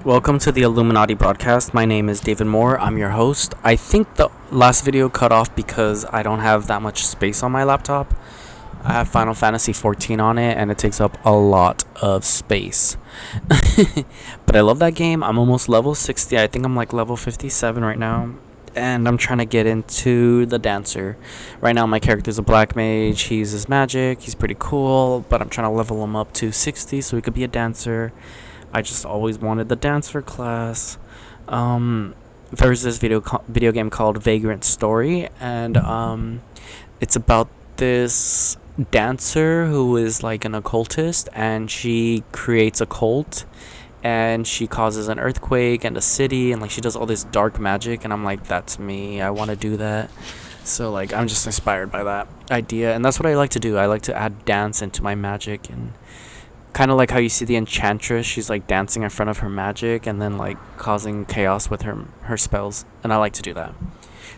Welcome to the Illuminati Broadcast. My name is David Moore. I'm your host. I think the last video cut off because I don't have that much space on my laptop. I have Final Fantasy 14 on it and it takes up a lot of space. But I love that game. I'm almost level 60. I think I'm like level 57 right now. And I'm trying to get into the dancer. Right now my character's a black mage. He uses magic. He's pretty cool. But I'm trying to level him up to 60 so he could be a dancer. I just always wanted the dancer class. There's this video game called Vagrant Story, and it's about this dancer who is like an occultist, and she creates a cult, and she causes an earthquake and a city, and like she does all this dark magic, and I'm like, that's me. I want to do that. So like I'm just inspired by that idea, and that's what I like to do. I like to add dance into my magic, and kind of like how you see the enchantress, she's like dancing in front of her magic and then like causing chaos with her spells, and I like to do that.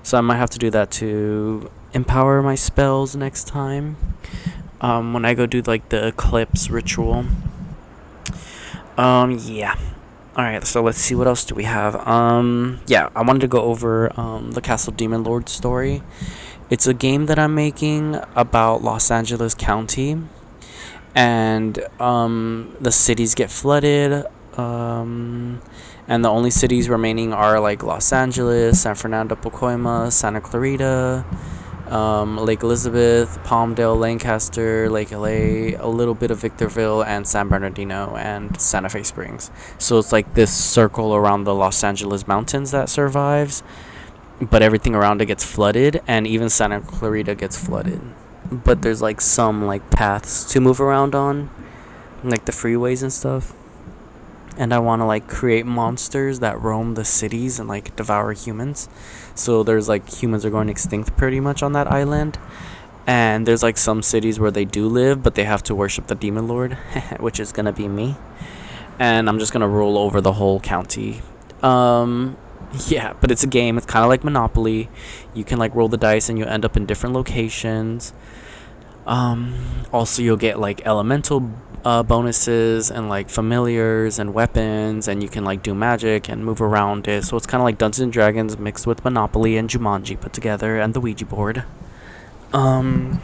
So I might have to do that to empower my spells next time, when I go do like the eclipse ritual. Yeah. Alright, so let's see, what else do we have. Yeah, I wanted to go over the Castle Demon Lord story. It's a game that I'm making about Los Angeles County, and the cities get flooded, and the only cities remaining are like Los Angeles, San Fernando, Pacoima, Santa Clarita, Lake Elizabeth, Palmdale, Lancaster, Lake LA, a little bit of Victorville, and San Bernardino and Santa Fe Springs. So it's like this circle around the Los Angeles mountains that survives, but everything around it gets flooded, and even Santa Clarita gets flooded. But there's like some like paths to move around on, like the freeways and stuff. And I want to like create monsters that roam the cities and like devour humans. So there's like humans are going extinct pretty much on that island. And there's like some cities where they do live, but they have to worship the Demon Lord, which is gonna be me. And I'm just gonna rule over the whole county. Yeah, but it's a game. It's kind of like Monopoly. You can like roll the dice and you end up in different locations. Also you'll get like elemental bonuses and like familiars and weapons, and you can like do magic and move around it. So it's kind of like Dungeons and Dragons mixed with Monopoly and Jumanji put together, and the Ouija board. Yeah,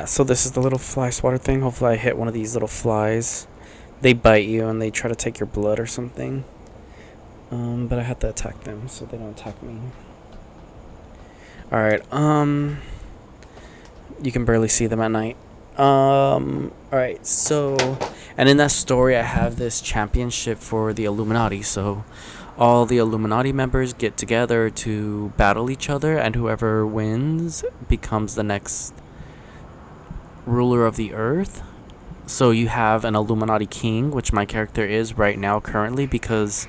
so this is the little fly swatter thing. Hopefully I hit one of these little flies. They bite you and they try to take your blood or something. But I had to attack them so they don't attack me. Alright, you can barely see them at night. Alright, so, and in that story I have this championship for the Illuminati, so all the Illuminati members get together to battle each other, and whoever wins becomes the next ruler of the earth. So you have an Illuminati king, which my character is right now currently, because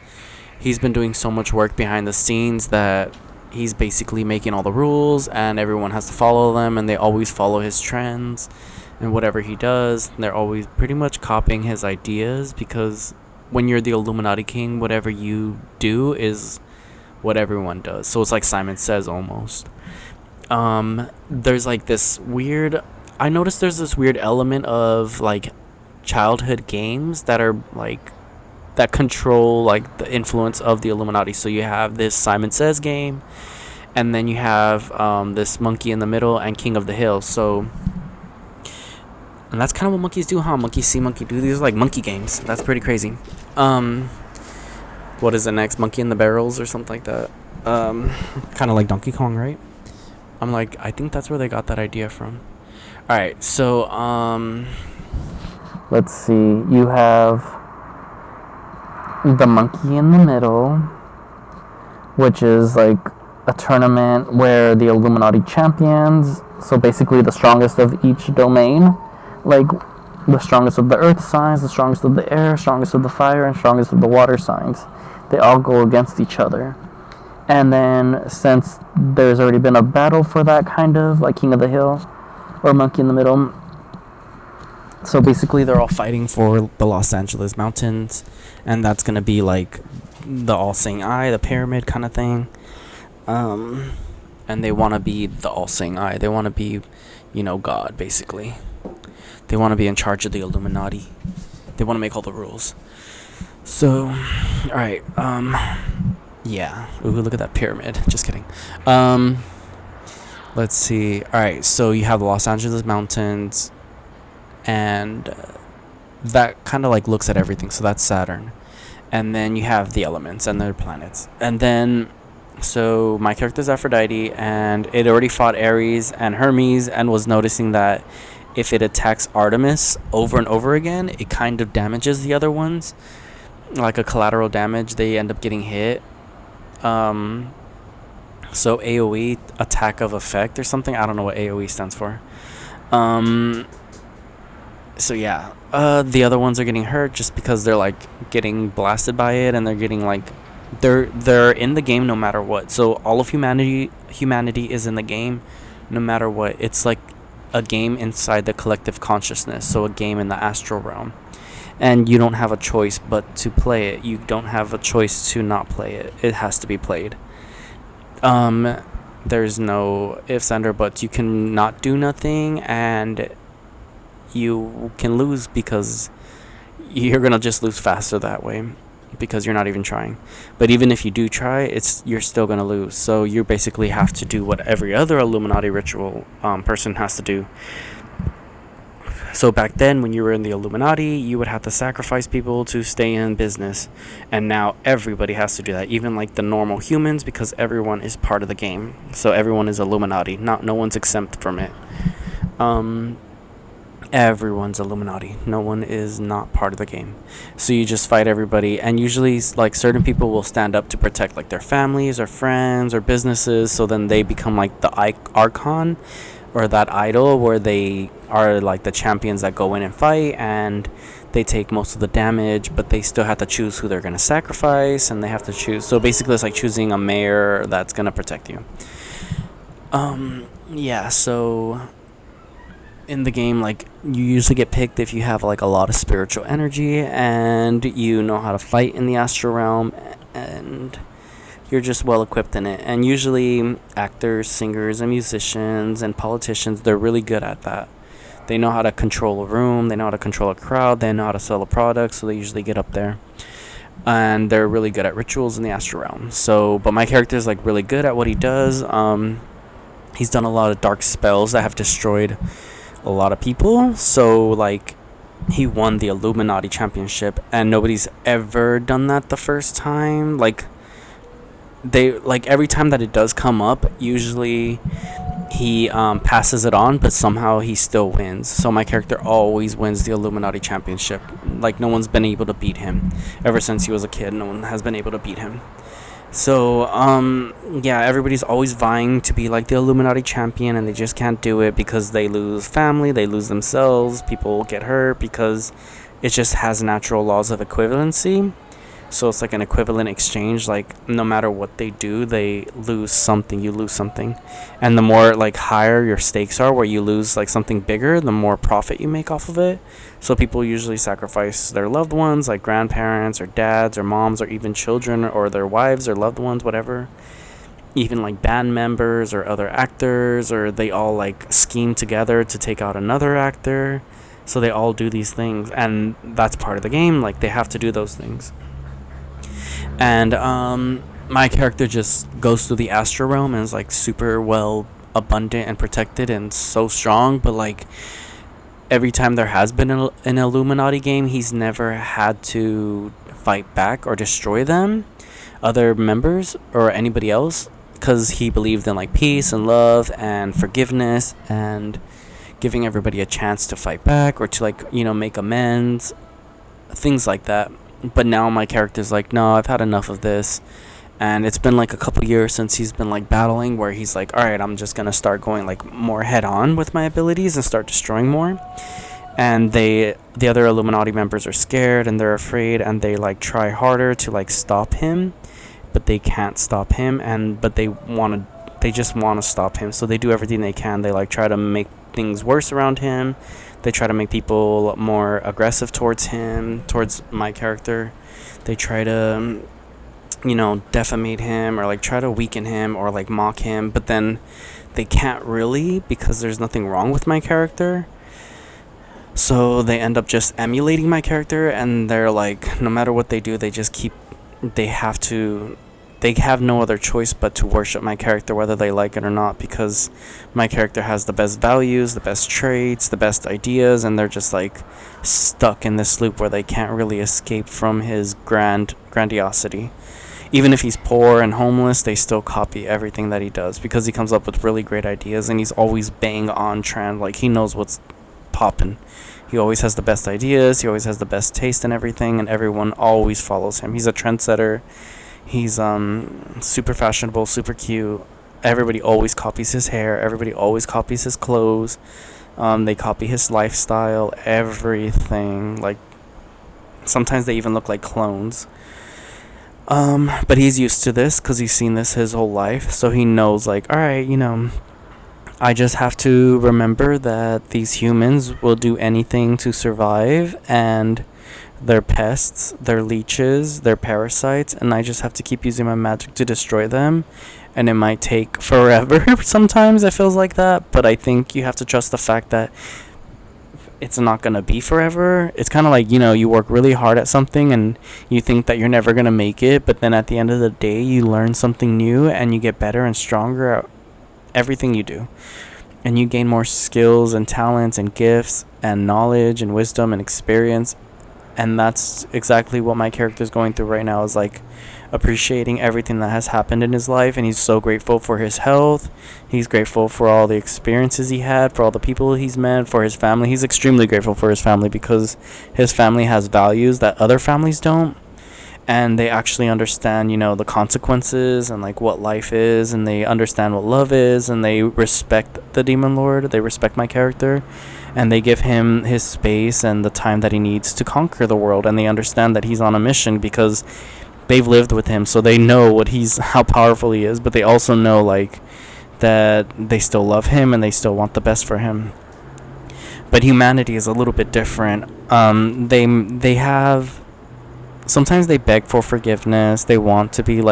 he's been doing so much work behind the scenes that he's basically making all the rules, and everyone has to follow them, and they always follow his trends and whatever he does. They're always pretty much copying his ideas, because when you're the Illuminati king, whatever you do is what everyone does. So it's like Simon Says almost. There's like this weird, I noticed there's this weird element of like childhood games that are like that control like the influence of the Illuminati. So you have this Simon Says game, and then you have this Monkey in the Middle and King of the Hill. So, and that's kind of what monkeys do, huh? Monkey see, monkey do. These are like monkey games. That's pretty crazy. What is the next? Monkey in the Barrels or something like that. Kind of like Donkey Kong, right? I'm like, I think that's where they got that idea from. Alright, so let's see. You have the Monkey in the Middle, which is like a tournament where the Illuminati champions, so basically the strongest of each domain, like the strongest of the earth signs, the strongest of the air, strongest of the fire, and strongest of the water signs, they all go against each other. And then since there's already been a battle for that, kind of like King of the Hill or Monkey in the Middle, so basically they're all fighting for the Los Angeles mountains, and that's gonna be like the all-seeing eye, the pyramid kind of thing. And they want to be the all-seeing eye. They want to be, God, basically. They want to be in charge of the Illuminati. They want to make all the rules. So, all right. Yeah. Ooh, look at that pyramid. Just kidding. Let's see. All right. So you have the Los Angeles Mountains, and that kind of like looks at everything. So that's Saturn. And then you have the elements and their planets. And then, so my character's Aphrodite, and it already fought Ares and Hermes, and was noticing that if it attacks Artemis over and over again, it kind of damages the other ones, like a collateral damage. They end up getting hit. So AoE, attack of effect or something. I don't know what AoE stands for. So yeah, the other ones are getting hurt just because they're like getting blasted by it, and they're getting like they're in the game no matter what. So all of humanity is in the game no matter what. It's like a game inside the collective consciousness, so a game in the astral realm, and you don't have a choice but to play it. You don't have a choice to not play it. It has to be played. There's no ifs, and or buts. You can not do nothing, and you can lose because you're gonna just lose faster that way, because you're not even trying. But even if you do try, you're still gonna lose. So you basically have to do what every other Illuminati ritual person has to do. So back then, when you were in the Illuminati, you would have to sacrifice people to stay in business, and now everybody has to do that, even like the normal humans, because everyone is part of the game. So everyone is Illuminati. No one's exempt from it. Everyone's Illuminati. No one is not part of the game. So you just fight everybody, and usually like certain people will stand up to protect like their families or friends or businesses, so then they become like the archon, or that idol, where they are like the champions that go in and fight, and they take most of the damage, but they still have to choose who they're going to sacrifice, and they have to choose. So basically it's like choosing a mayor that's going to protect you. Yeah, so in the game, like, you usually get picked if you have like a lot of spiritual energy and you know how to fight in the astral realm, and you're just well equipped in it. And usually actors, singers, and musicians and politicians, they're really good at that. They know how to control a room, they know how to control a crowd, they know how to sell a product, so they usually get up there. And they're really good at rituals in the astral realm. So, but my character is like really good at what he does. He's done a lot of dark spells that have destroyed a lot of people. So like, he won the Illuminati championship, and nobody's ever done that the first time. Like, they, like, every time that it does come up, usually he passes it on, but somehow he still wins. So my character always wins the Illuminati championship. Like, no one's been able to beat him ever since he was a kid. No one has been able to beat him. So yeah, everybody's always vying to be like the Illuminati champion, and they just can't do it because they lose family, they lose themselves, people get hurt, because it just has natural laws of equivalency. So it's like an equivalent exchange. Like, no matter what they do, they lose something. You lose something. And the more like higher your stakes are, where you lose like something bigger, the more profit you make off of it. So people usually sacrifice their loved ones, like grandparents or dads or moms, or even children, or their wives or loved ones, whatever. Even like band members or other actors, or they all like scheme together to take out another actor. So they all do these things, and that's part of the game. Like, they have to do those things. And my character just goes through the astral realm and is like super well abundant and protected and so strong. But like, every time there has been an Illuminati game, he's never had to fight back or destroy them, other members or anybody else, because he believed in like peace and love and forgiveness and giving everybody a chance to fight back or to, like, you know, make amends, things like that. But now my character's like, no, I've had enough of this. And it's been like a couple years since he's been like battling, where he's like, all right, I'm just gonna start going like more head on with my abilities and start destroying more. And the other Illuminati members are scared and they're afraid, and they like try harder to like stop him, but they can't stop him. But they just want to stop him, so they do everything they can. They like try to make things worse around him. They try to make people more aggressive towards him, towards my character. They try to, you know, defamate him, or like try to weaken him, or like mock him. But then they can't really, because there's nothing wrong with my character. So they end up just emulating my character, and they're like, no matter what they do, they have to, they have no other choice but to worship my character, whether they like it or not, because my character has the best values, the best traits, the best ideas, and they're just like stuck in this loop where they can't really escape from his grandiosity. Even if he's poor and homeless, they still copy everything that he does because he comes up with really great ideas, and he's always bang on trend. Like, he knows what's popping. He always has the best ideas, he always has the best taste in everything, and everyone always follows him. He's a trendsetter. He's super fashionable, super cute. Everybody always copies his hair, everybody always copies his clothes. They copy his lifestyle, everything. Like, sometimes they even look like clones. But he's used to this because he's seen this his whole life, so he knows, like, alright, I just have to remember that these humans will do anything to survive, and they're pests, they're leeches, they're parasites, and I just have to keep using my magic to destroy them. And it might take forever. Sometimes it feels like that, but I think you have to trust the fact that it's not going to be forever. It's kind of like, you work really hard at something and you think that you're never going to make it, but then at the end of the day, you learn something new and you get better and stronger at everything you do. And you gain more skills and talents and gifts and knowledge and wisdom and experience. And that's exactly what my character is going through right now, is like appreciating everything that has happened in his life. And he's so grateful for his health. He's grateful for all the experiences he had, for all the people he's met, for his family. He's extremely grateful for his family because his family has values that other families don't. And they actually understand, the consequences and like what life is, and they understand what love is, and they respect the Demon Lord. They respect my character, and they give him his space and the time that he needs to conquer the world. And they understand that he's on a mission because they've lived with him, so they know how powerful he is. But they also know like that they still love him and they still want the best for him. But humanity is a little bit different. They have. Sometimes they beg for forgiveness. They want to be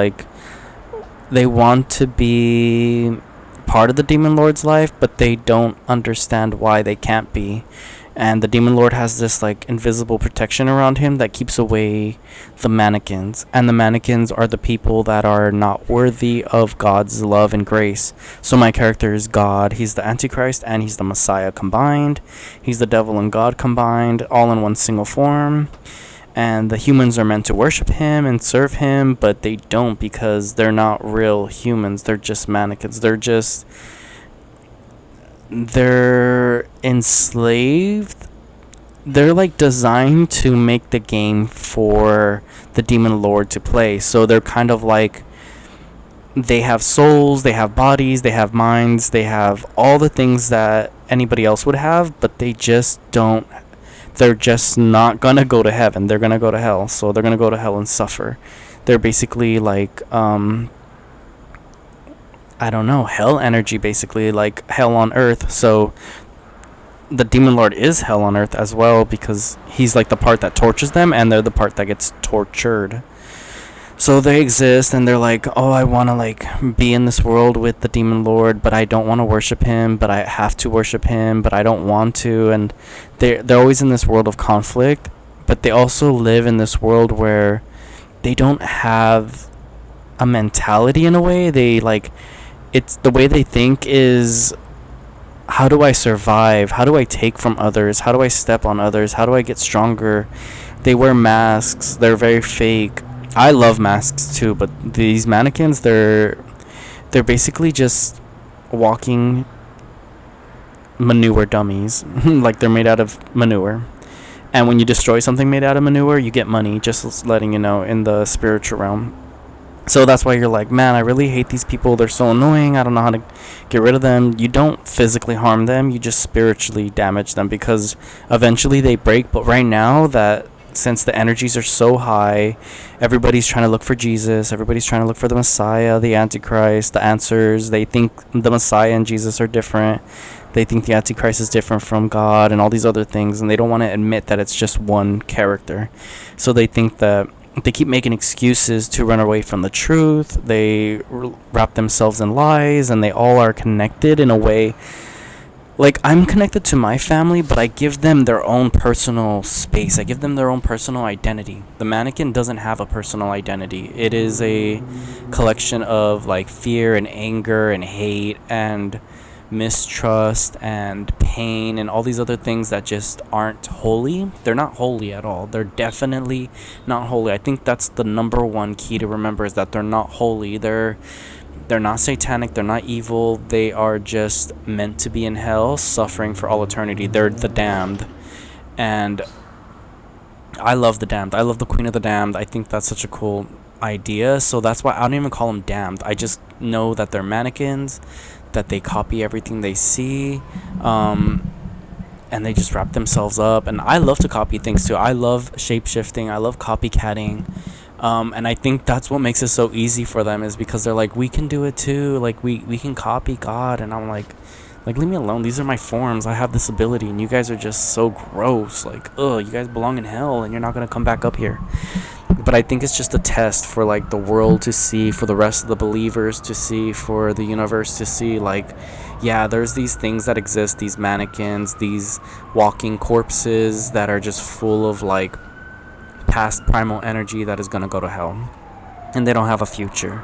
part of the Demon Lord's life, but they don't understand why they can't be. And the Demon Lord has this like invisible protection around him that keeps away the Mannikins. And the Mannikins are the people that are not worthy of God's love and grace. So my character is God. He's the Antichrist and he's the Messiah combined. He's the devil and God combined, all in one single form. And the humans are meant to worship him and serve him, but they don't because they're not real humans. They're just mannequins. They're enslaved. They're like designed to make the game for the Demon Lord to play. So they're kind of like, they have souls, they have bodies, they have minds, they have all the things that anybody else would have, but they just don't. They're just not gonna go to heaven. They're gonna go to hell. So they're gonna go to hell and suffer. They're basically like, I don't know, hell energy, basically, like hell on earth. So the Demon Lord is hell on earth as well, because he's like the part that tortures them, and they're the part that gets tortured. So they exist, and they're like, oh, I want to like be in this world with the Demon Lord, but I don't want to worship him, but I have to worship him, but I don't want to. And they're always in this world of conflict, but they also live in this world where they don't have a mentality in a way. They like, it's the way they think is, how do I survive? How do I take from others? How do I step on others? How do I get stronger? They wear masks. They're very fake. I love masks too, but these mannequins, they're basically just walking manure dummies. Like, they're made out of manure. And when you destroy something made out of manure, you get money, just letting you know, in the spiritual realm. So that's why you're like, man, I really hate these people. They're so annoying. I don't know how to get rid of them. You don't physically harm them. You just spiritually damage them, because eventually they break. But right now, that since the energies are so high, everybody's trying to look for Jesus. Everybody's trying to look for the Messiah, the Antichrist, the answers. They think the Messiah and Jesus are different. They think the Antichrist is different from God and all these other things. And they don't want to admit that it's just one character. So they think that they keep making excuses to run away from the truth. They wrap themselves in lies, and they all are connected in a way Like, I'm connected to my family, but I give them their own personal space. I give them their own personal identity. The mannequin doesn't have a personal identity. It is a collection of like fear and anger and hate and mistrust and pain and all these other things that just aren't holy. They're not holy at all. They're definitely not holy. I think that's the number one key to remember, is that they're not holy. They're not satanic, they're not evil, they are just meant to be in hell, suffering for all eternity. They're the damned. And I love the damned. I love the Queen of the Damned. I think that's such a cool idea. So that's why I don't even call them damned. I just know that they're mannequins, that they copy everything they see, and they just wrap themselves up. And I love to copy things too. I love shape-shifting. I love copycatting. And I think that's what makes it so easy for them, is because they're like, we can do it too. Like, we can copy God. And I'm like, leave me alone. These are my forms. I have this ability, and you guys are just so gross. Like, ugh, you guys belong in hell, and you're not going to come back up here. But I think it's just a test for, like, the world to see, for the rest of the believers to see, for the universe to see, like, yeah, there's these things that exist, these mannequins, these walking corpses that are just full of, like, past primal energy that is going to go to hell. And they don't have a future.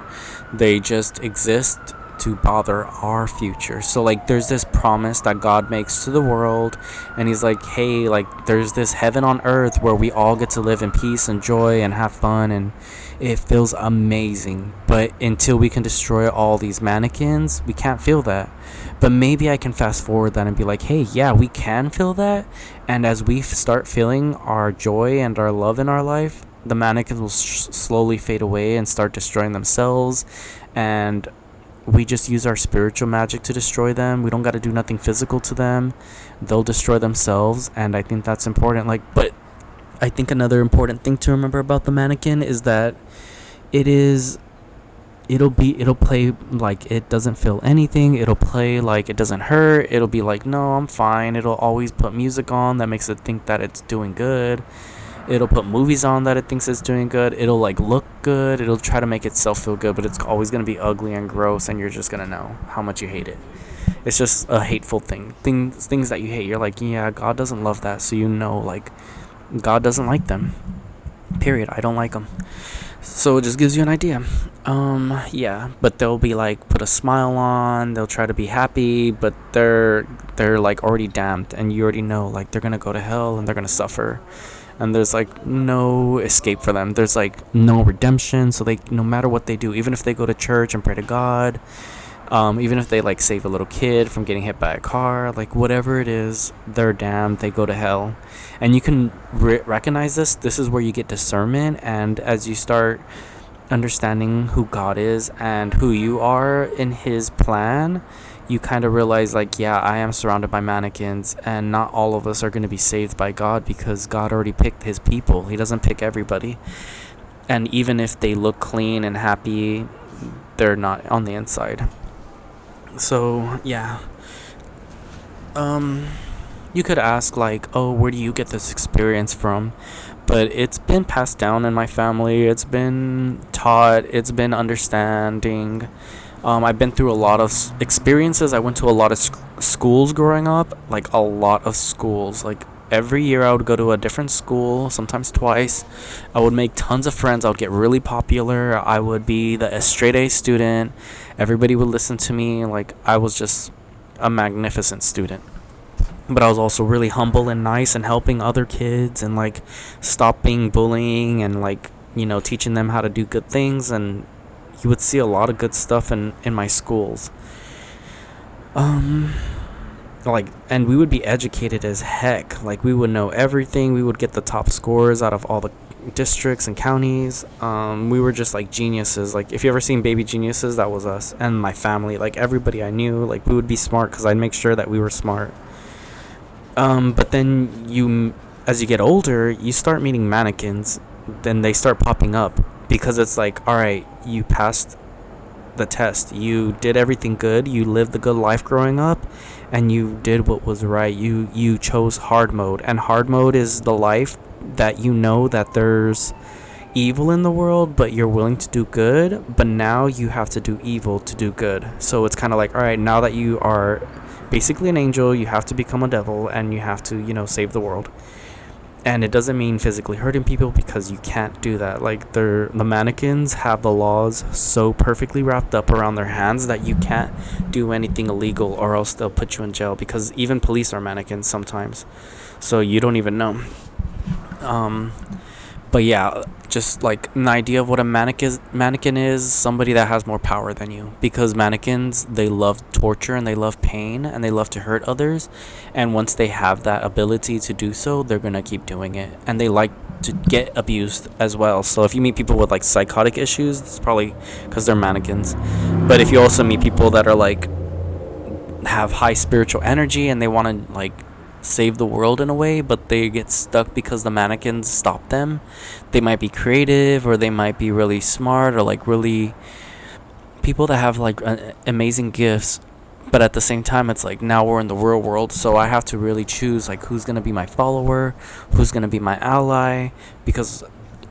They just exist to bother our future. So, like, there's this promise that God makes to the world, and he's like, hey, like, there's this heaven on earth where we all get to live in peace and joy and have fun, and it feels amazing. But until we can destroy all these mannequins, we can't feel that. But maybe I can fast forward that and be like, hey, yeah, we can feel that. And as we start feeling our joy and our love in our life, the mannequins will slowly fade away and start destroying themselves. And we just use our spiritual magic to destroy them. We don't got to do nothing physical to them. They'll destroy themselves. And I think that's important. Like, but I think another important thing to remember about the mannequin is that it'll play like it doesn't feel anything. It'll play like it doesn't hurt. It'll be like, no, I'm fine. It'll always put music on that makes it think that it's doing good. It'll put movies on that it thinks it's doing good. It'll, like, look good. It'll try to make itself feel good, but it's always going to be ugly and gross, and you're just going to know how much you hate it. It's just a hateful thing. Things that you hate, you're like, yeah, God doesn't love that, so you know, like, God doesn't like them. Period. I don't like them. So it just gives you an idea. Yeah, but they'll be like, put a smile on, they'll try to be happy, but they're like already damned, and you already know, like, they're going to go to hell and they're going to suffer. And there's, like, no escape for them. There's, like, no redemption. So they, no matter what they do, even if they go to church and pray to God, even if they, like, save a little kid from getting hit by a car, like, whatever it is, they're damned. They go to hell. And you can recognize this. This is where you get discernment. And as you start understanding who God is and who you are in his plan, you kind of realize, like, yeah, I am surrounded by mannequins, and not all of us are going to be saved by God, because God already picked his people. He doesn't pick everybody. And even if they look clean and happy, they're not on the inside. So, yeah. You could ask, like, oh, where do you get this experience from? But it's been passed down in my family. It's been taught. It's been understanding. I've been through a lot of experiences. I went to a lot of schools growing up, like a lot of schools. Like, every year I would go to a different school, sometimes twice. I would make tons of friends. I would get really popular. I would be the straight A student. Everybody would listen to me. Like, I was just a magnificent student. But I was also really humble and nice and helping other kids and, like, stopping bullying and, like, you know, teaching them how to do good things. And you would see a lot of good stuff in my schools. Like, and we would be educated as heck. Like, we would know everything. We would get the top scores out of all the districts and counties. We were just, like, geniuses. Like, if you ever seen Baby Geniuses, that was us and my family. Like, everybody I knew, like, we would be smart because I'd make sure that we were smart. But then as you get older, you start meeting mannequins. Then they start popping up. Because it's like, all right, you passed the test. You did everything good. You lived the good life growing up. And you did what was right. You chose hard mode. And hard mode is the life that you know that there's evil in the world, but you're willing to do good, but now you have to do evil to do good. So it's kind of like, all right, now that you are basically an angel, you have to become a devil, and you have to, save the world. And it doesn't mean physically hurting people, because you can't do that. Like, the mannequins have the laws so perfectly wrapped up around their hands that you can't do anything illegal, or else they'll put you in jail, because even police are mannequins sometimes, so you don't even know. But yeah, just like an idea of what a mannequin is somebody that has more power than you, because mannequins, they love torture and they love pain and they love to hurt others, and once they have that ability to do so, they're gonna keep doing it, and they like to get abused as well. So if you meet people with like psychotic issues, it's probably because they're mannequins. But if you also meet people that are like have high spiritual energy and they want to like save the world in a way, but they get stuck because the mannequins stop them, they might be creative, or they might be really smart, or like really people that have like amazing gifts, but at the same time, it's like, now we're in the real world, so I have to really choose like who's going to be my follower, who's going to be my ally, because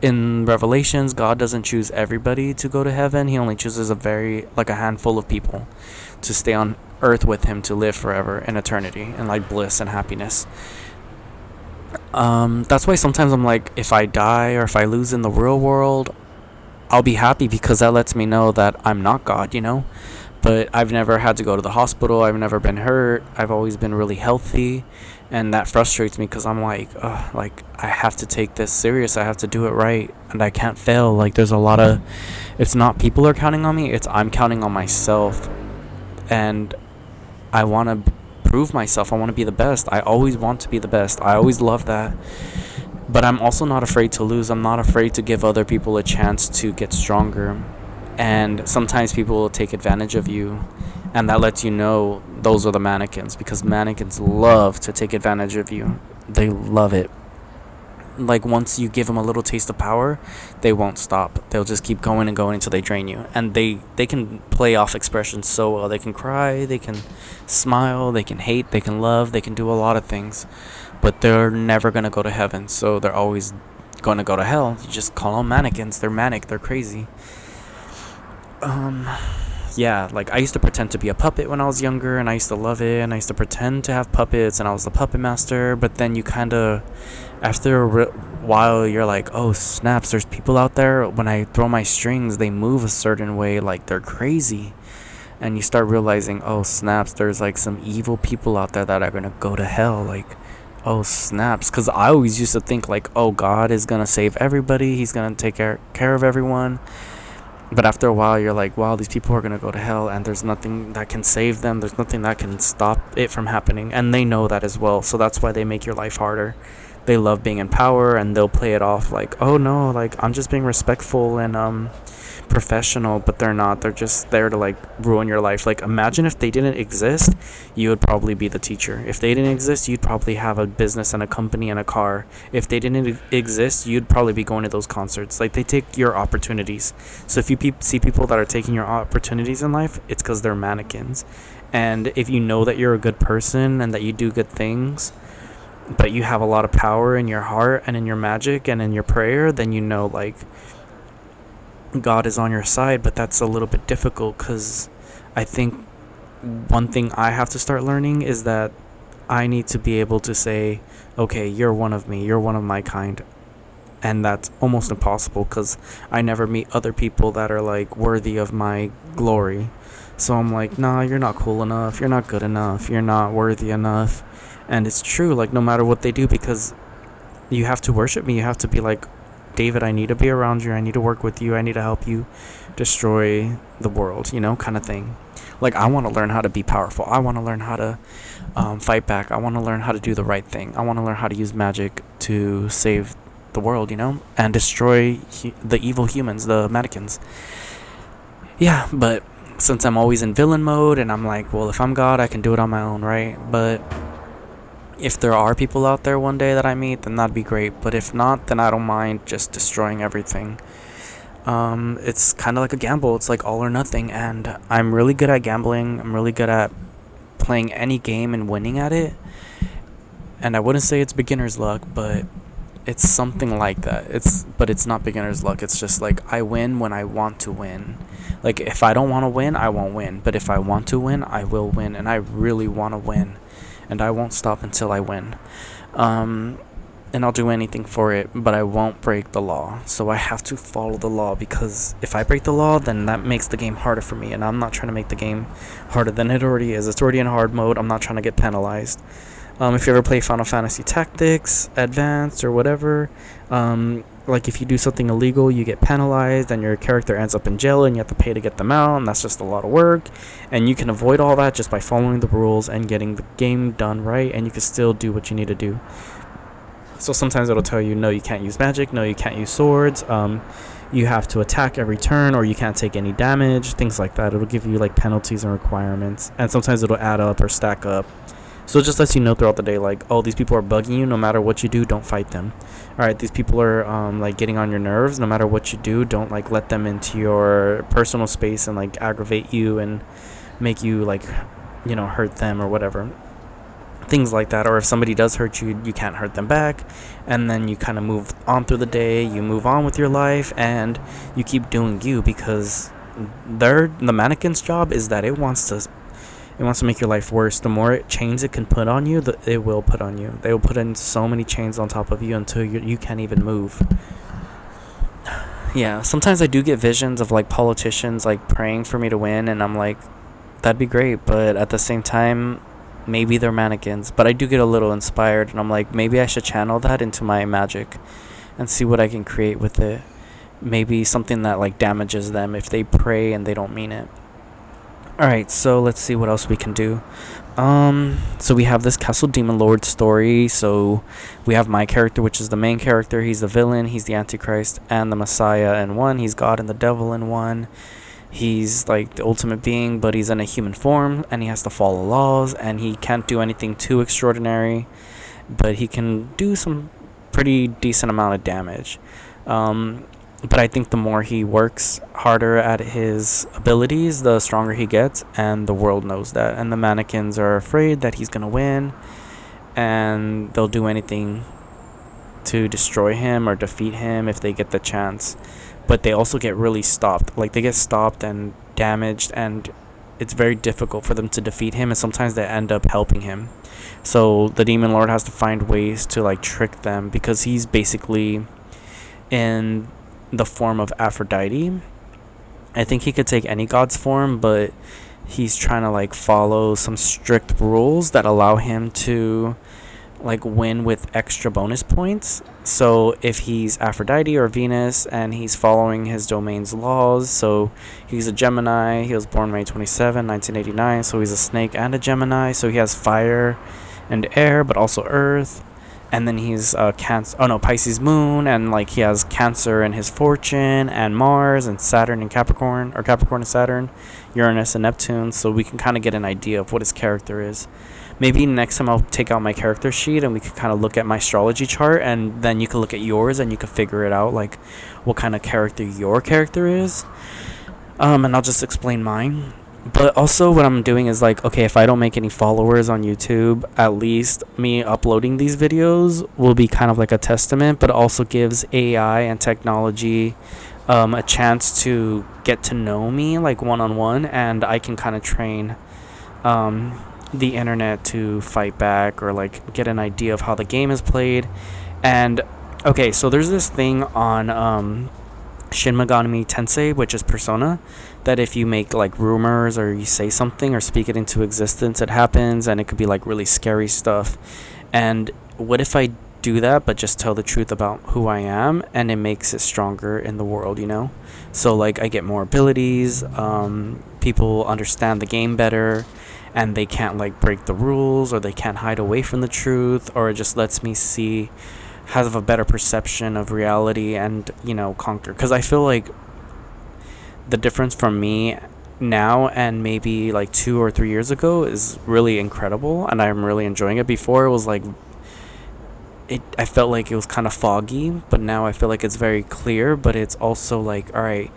in Revelations, God doesn't choose everybody to go to heaven. He only chooses a handful of people to stay on earth with him, to live forever in eternity and like bliss and happiness. That's why sometimes I'm like, if I die or if I lose in the real world, I'll be happy, because that lets me know that I'm not God, But I've never had to go to the hospital. I've never been hurt. I've always been really healthy, and that frustrates me, because I'm like, I have to take this serious. I have to do it right, and I can't fail. Like, there's a lot of, it's not people are counting on me, it's I'm counting on myself, and I want to prove myself. I want to be the best. I always want to be the best. I always love that. But I'm also not afraid to lose. I'm not afraid to give other people a chance to get stronger. And sometimes people will take advantage of you, and that lets you know those are the mannequins, because mannequins love to take advantage of you. They love it. Like, once you give them a little taste of power, they won't stop. They'll just keep going and going until they drain you. And they can play off expressions so well. They can cry, they can smile, they can hate, they can love, they can do a lot of things, but they're never going to go to heaven, so they're always going to go to hell. You just call them mannequins. They're manic, they're crazy. Yeah, like, I used to pretend to be a puppet when I was younger, and I used to love it, and I used to pretend to have puppets, and I was the puppet master. But then you kind of, after a while, you're like, oh snaps, there's people out there, when I throw my strings, they move a certain way, like they're crazy. And you start realizing, oh snaps, there's like some evil people out there that are gonna go to hell. Like, oh snaps, because I always used to think like, oh, God is gonna save everybody, he's gonna take care of everyone. But after a while, you're like, wow, these people are going to go to hell, and there's nothing that can save them. There's nothing that can stop it from happening. And they know that as well. So that's why they make your life harder. They love being in power, and they'll play it off like, oh, no, like, I'm just being respectful and professional. But they're not. They're just there to, like, ruin your life. Like, imagine if they didn't exist, you would probably be the teacher. If they didn't exist, you'd probably have a business and a company and a car. If they didn't exist, you'd probably be going to those concerts. Like, they take your opportunities. So if you see people that are taking your opportunities in life, it's because they're mannequins. And if you know that you're a good person and that you do good things, but you have a lot of power in your heart and in your magic and in your prayer, then you know, like, God is on your side. But that's a little bit difficult, because I think one thing I have to start learning is that I need to be able to say, okay, you're one of me, you're one of my kind. And that's almost impossible, because I never meet other people that are like worthy of my glory. So I'm like, nah, you're not cool enough, you're not good enough, you're not worthy enough. And it's true, like, no matter what they do, because you have to worship me. You have to be like, David, I need to be around you, I need to work with you, I need to help you destroy the world, kind of thing. Like, I want to learn how to be powerful. I want to learn how to fight back. I want to learn how to do the right thing. I want to learn how to use magic to save the world, and destroy the evil humans, the mannequins. Yeah, but since I'm always in villain mode, and I'm like, well, if I'm God, I can do it on my own, right? But if there are people out there one day that I meet, then that'd be great. But if not, then I don't mind just destroying everything. It's kind of like a gamble. It's like all or nothing, and I'm really good at gambling. I'm really good at playing any game and winning at it. And I wouldn't say it's beginner's luck, but It's something like that. But it's not beginner's luck. It's just like I win when I want to win. Like if I don't want to win, I won't win. But if I want to win, I will win, and I really want to win, and I won't stop until I win. And I'll do anything for it, but I won't break the law. So I have to follow the law, because if I break the law, then that makes the game harder for me, and I'm not trying to make the game harder than it already is. It's already in hard mode. I'm not trying to get penalized. If you ever play Final Fantasy Tactics Advanced or whatever, like if you do something illegal, you get penalized and your character ends up in jail and you have to pay to get them out, and that's just a lot of work. And you can avoid all that just by following the rules and getting the game done right, and you can still do what you need to do. So sometimes it'll tell you, no, you can't use magic, no, you can't use swords, you have to attack every turn, or you can't take any damage, things like that. It'll give you like penalties and requirements, and sometimes it'll add up or stack up. So it just lets you know throughout the day, like, oh, these people are bugging you. No matter what you do, don't fight them. All right, these people are like getting on your nerves. No matter what you do, don't like let them into your personal space and like aggravate you and make you like, hurt them or whatever. Things like that. Or if somebody does hurt you, you can't hurt them back. And then you kind of move on through the day. You move on with your life, and you keep doing you, because the mannequin's job is that it wants to make your life worse. The more chains it can put on you, it will put on you. They will put in so many chains on top of you until you can't even move. Yeah, sometimes I do get visions of like politicians like praying for me to win, and I'm like, that'd be great, but at the same time, maybe they're mannequins. But I do get a little inspired, and I'm like, maybe I should channel that into my magic and see what I can create with it. Maybe something that like damages them if they pray and they don't mean it. Alright, so let's see what else we can do. So we have this Castle Demon Lord story. So we have my character, which is the main character. He's the villain, he's the Antichrist, and the Messiah in one. He's God and the devil in one. He's like the ultimate being, but he's in a human form, and he has to follow laws, and he can't do anything too extraordinary, but he can do some pretty decent amount of damage. But I think the more he works harder at his abilities, the stronger he gets, and the world knows that. And the mannequins are afraid that he's going to win, and they'll do anything to destroy him or defeat him if they get the chance. But they also get really stopped. Like, they get stopped and damaged, and it's very difficult for them to defeat him, and sometimes they end up helping him. So the Demon Lord has to find ways to, like, trick them, because he's basically in the form of Aphrodite. I think he could take any god's form, but he's trying to like follow some strict rules that allow him to like win with extra bonus points. So if he's Aphrodite or Venus and he's following his domain's laws, so he's a Gemini, he was born May 27, 1989, so he's a snake and a Gemini, so he has fire and air, but also earth. And then he's Pisces moon, and like he has Cancer in his fortune, and Mars and Saturn and Capricorn, or Capricorn and Saturn, Uranus and Neptune. So we can kind of get an idea of what his character is. Maybe next time I'll take out my character sheet and we could kind of look at my astrology chart, and then you can look at yours and you can figure it out, like what kind of character your character is. And I'll just explain mine. But also what I'm doing is like, okay, if I don't make any followers on YouTube, at least me uploading these videos will be kind of like a testament, but also gives AI and technology a chance to get to know me like one-on-one, and I can kind of train the internet to fight back or like get an idea of how the game is played. And okay, so there's this thing on Shin Megami Tensei, which is Persona, that if you make like rumors or you say something or speak it into existence, it happens, and it could be like really scary stuff. And what if I do that but just tell the truth about who I am, and it makes it stronger in the world, so like I get more abilities, people understand the game better, and they can't like break the rules, or they can't hide away from the truth, or it just lets me have a better perception of reality and conquer. Because I feel like the difference from me now and maybe like 2 or 3 years ago is really incredible, and I'm really enjoying it. Before it was like I felt like it was kind of foggy, but now I feel like it's very clear. But it's also like, all right,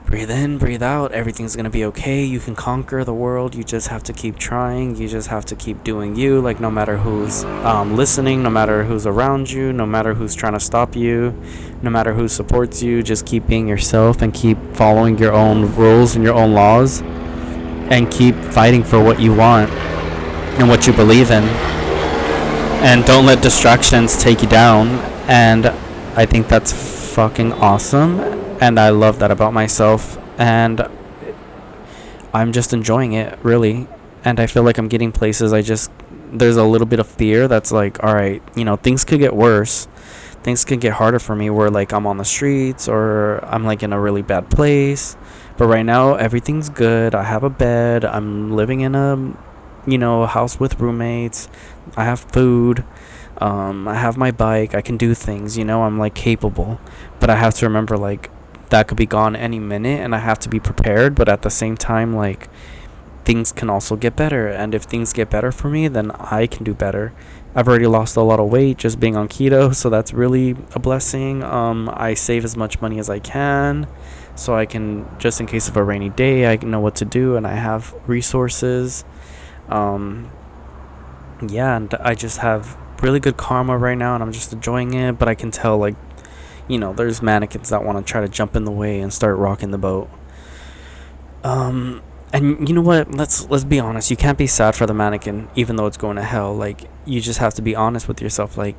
breathe in, breathe out. Everything's gonna be okay. You can conquer the world. You just have to keep trying. You just have to keep doing you. Like, no matter who's listening, no matter who's around you, no matter who's trying to stop you, no matter who supports you, just keep being yourself and keep following your own rules and your own laws, and keep fighting for what you want and what you believe in. And don't let distractions take you down. And I think that's fucking awesome. And I love that about myself. And I'm just enjoying it, really. And I feel like I'm getting places. There's a little bit of fear that's like, all right, things could get worse. Things could get harder for me where, like, I'm on the streets or I'm, like, in a really bad place. But right now, everything's good. I have a bed. I'm living in a house with roommates. I have food. I have my bike. I can do things. I'm, like, capable. But I have to remember, like, that could be gone any minute, and I have to be prepared. But at the same time, like, things can also get better. And if things get better for me, then I can do better. I've already lost a lot of weight just being on keto, so that's really a blessing. I save as much money as I can, so I can, just in case of a rainy day, I know what to do, and I have resources. And I just have really good karma right now, and I'm just enjoying it. But I can tell, like, there's mannequins that want to try to jump in the way and start rocking the boat. And you know what? Let's be honest. You can't be sad for the mannequin, even though it's going to hell. Like, you just have to be honest with yourself. Like,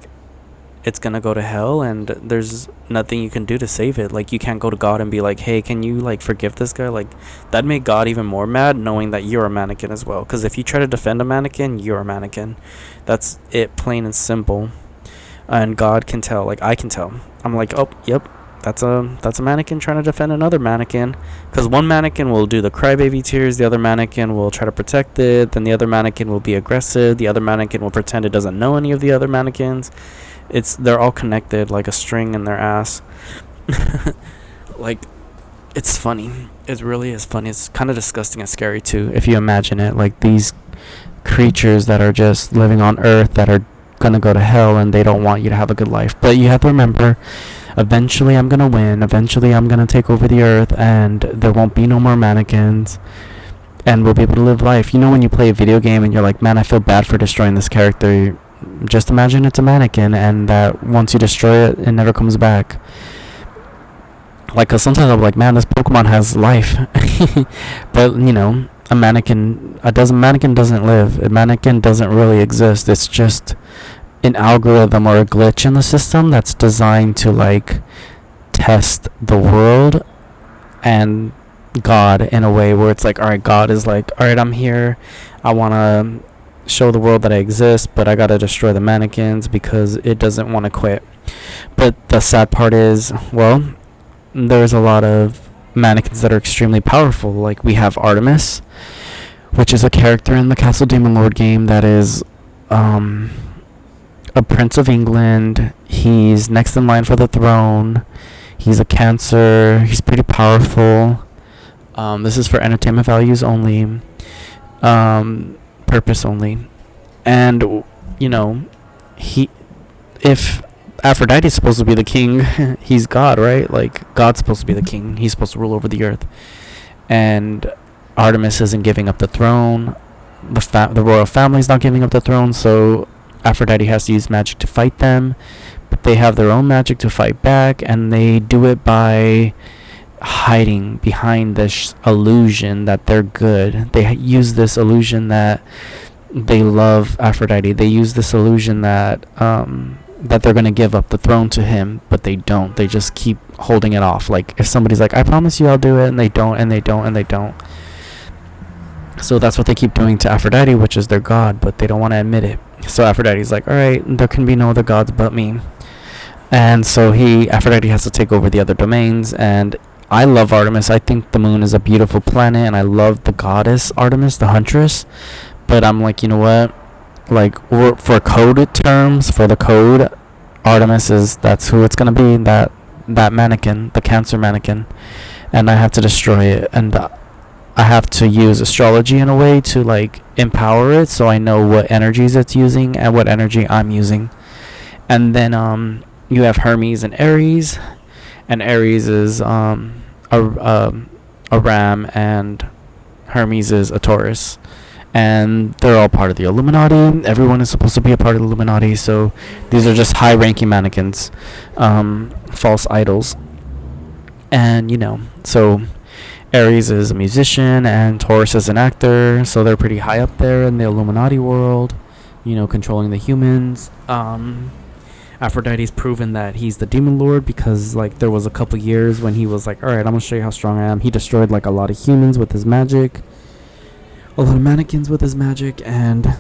it's gonna go to hell, and there's nothing you can do to save it. Like, you can't go to God and be like, hey, can you, like, forgive this guy? Like, that'd make God even more mad, knowing that you're a mannequin as well. Because if you try to defend a mannequin, you're a mannequin. That's it, plain and simple. And God can tell. Like, I can tell. I'm like, oh, yep, that's a mannequin trying to defend another mannequin. Because one mannequin will do the crybaby tears, the other mannequin will try to protect it, then the other mannequin will be aggressive, the other mannequin will pretend it doesn't know any of the other mannequins. They're all connected like a string in their ass. Like, it's funny. It really is funny. It's kind of disgusting and scary too, if you imagine it. Like, these creatures that are just living on Earth that are gonna go to hell, and they don't want you to have a good life. But you have to remember, eventually I'm gonna win. Eventually I'm gonna take over the Earth, and there won't be no more mannequins, and we'll be able to live life. When you play a video game and you're like, man, I feel bad for destroying this character. Just imagine it's a mannequin, and that once you destroy it, it never comes back. Like, cause sometimes I'm like, man, this Pokemon has life. But a mannequin doesn't live. A mannequin doesn't really exist. It's just an algorithm or a glitch in the system that's designed to, like, test the world and God in a way where it's like, alright, God is like, alright, I'm here, I want to show the world that I exist, but I gotta destroy the mannequins because it doesn't want to quit. But the sad part is, well, there's a lot of mannequins that are extremely powerful. Like, we have Artemis, which is a character in the Castle Demon Lord game that is a prince of England. He's next in line for the throne. He's a Cancer. He's pretty powerful. This is for entertainment values only. Purpose only. And if Aphrodite's supposed to be the king, he's God, right? Like, God's supposed to be the king. He's supposed to rule over the earth. And Artemis isn't giving up the throne. The royal family's not giving up the throne, so Aphrodite has to use magic to fight them. But they have their own magic to fight back, and they do it by hiding behind this illusion that they're good. They use this illusion that they love Aphrodite. They use this illusion that that they're going to give up the throne to him, but they don't. They just keep holding it off. Like, if somebody's like, I promise you I'll do it, and they don't, and they don't, and they don't. So that's what they keep doing to Aphrodite, which is their god, but they don't want to admit it. So Aphrodite's like, alright, there can be no other gods but me. And so Aphrodite has to take over the other domains. And I love Artemis. I think the moon is a beautiful planet, and I love the goddess Artemis, the huntress. But I'm like, you know what? Like, for code terms, for the code, Artemis that's who it's gonna be. That mannequin, the Cancer mannequin, and I have to destroy it. And I have to use astrology in a way to, like, empower it, so I know what energies it's using and what energy I'm using. And then you have Hermes and Aries. And Aries is a ram, and Hermes is a Taurus. And they're all part of the Illuminati. Everyone is supposed to be a part of the Illuminati, so these are just high-ranking mannequins, false idols. And, so Aries is a musician, and Taurus is an actor, so they're pretty high up there in the Illuminati world, controlling the humans. Aphrodite's proven that he's the demon lord because, there was a couple years when he was like, alright, I'm going to show you how strong I am. He destroyed, a lot of humans with his magic. A lot of mannequins with his magic, and